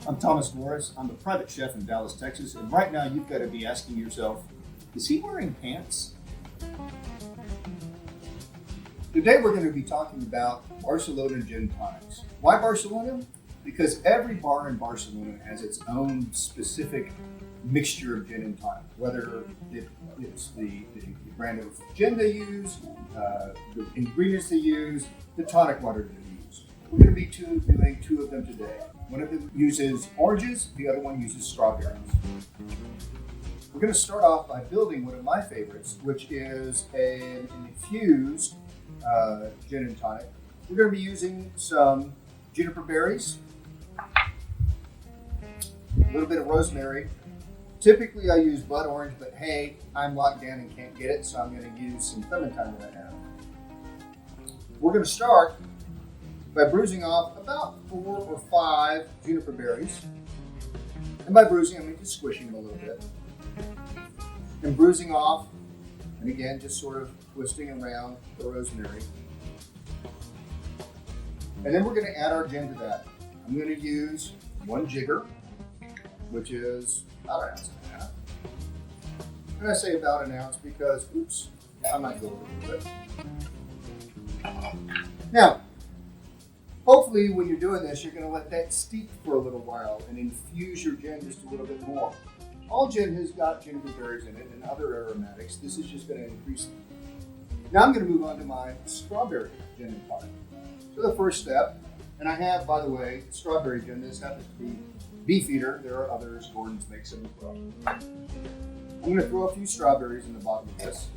I'm Thomas Morris. I'm a private chef in Dallas, Texas, and right now you've got to be asking yourself, is he wearing pants? Today we're going to be talking about Barcelona Gin and Tonics. Why Barcelona? Because every bar in Barcelona has its own specific mixture of gin and tonic, whether it's the brand of gin they use, the ingredients they use, the tonic water they use. We're going to be doing two of them today. One of them uses oranges, the other one uses strawberries. We're going to start off by building one of my favorites, which is an infused gin and tonic. We're going to be using some juniper berries, a little bit of rosemary. Typically I use blood orange, but hey, I'm locked down and can't get it, so I'm going to use some clementine that I have. We're going to start by bruising off about 4 or 5 juniper berries. And by bruising, I mean just squishing them a little bit. And bruising off, and again, just sort of twisting around the rosemary. And then we're going to add our gin to that. I'm going to use 1 jigger, which is about 1.5 ounces. And I say about 1 ounce because, oops, I might go over a little bit. Now, hopefully when you're doing this, you're going to let that steep for a little while and infuse your gin just a little bit more. All gin has got juniper berries in it and other aromatics. This is just going to increase them. Now I'm going to move on to my strawberry gin and tonic. So the first step, and I have, by the way, strawberry gin. This happens to be Beefeater. There are others. Gordon's makes them as well. I'm going to throw a few strawberries in the bottom of this.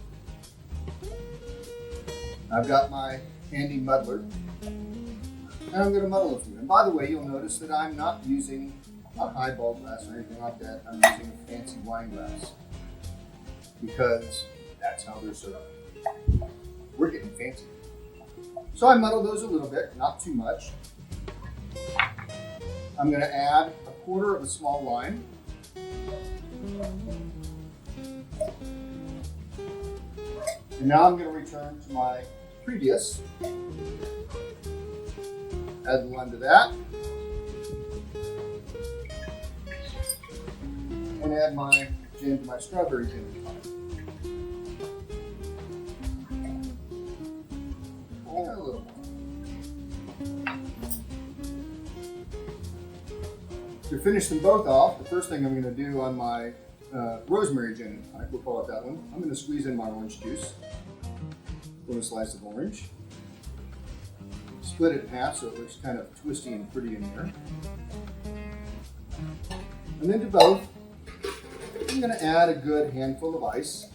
I've got my handy muddler, and I'm going to muddle a few. And by the way, you'll notice that I'm not using a highball glass or anything like that. I'm using a fancy wine glass because that's how they're served. We're getting fancy. So I muddle those a little bit, not too much. I'm going to add 1/4 of a small lime. And now I'm going to return to my previous. Add the lime to that. And add my gin to my strawberry gin and tonic. And a little more. To finish them both off, the first thing I'm going to do on my rosemary gin and tonic, we'll call it that one, I'm going to squeeze in my orange juice. Put a slice of orange. Split it in half so it looks kind of twisty and pretty in there. And then to both, I'm going to add a good handful of ice.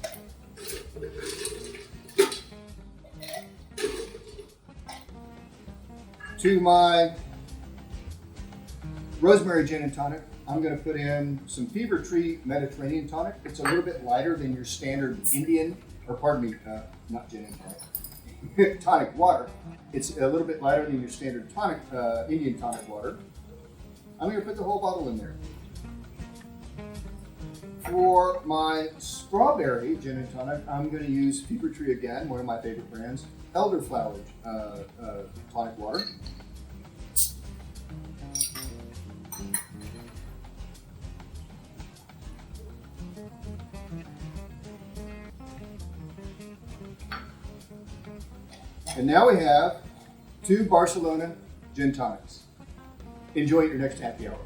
To my rosemary gin and tonic, I'm going to put in some Fever Tree Mediterranean tonic. It's a little bit lighter than your standard Indian, or pardon me, not gin and tonic, tonic water. It's a little bit lighter than your standard tonic, Indian tonic water. I'm going to put the whole bottle in there. For my strawberry gin and tonic, I'm going to use Fever Tree again, one of my favorite brands, elderflower tonic water. And now we have 2 Barcelona gin tonics. Enjoy your next happy hour.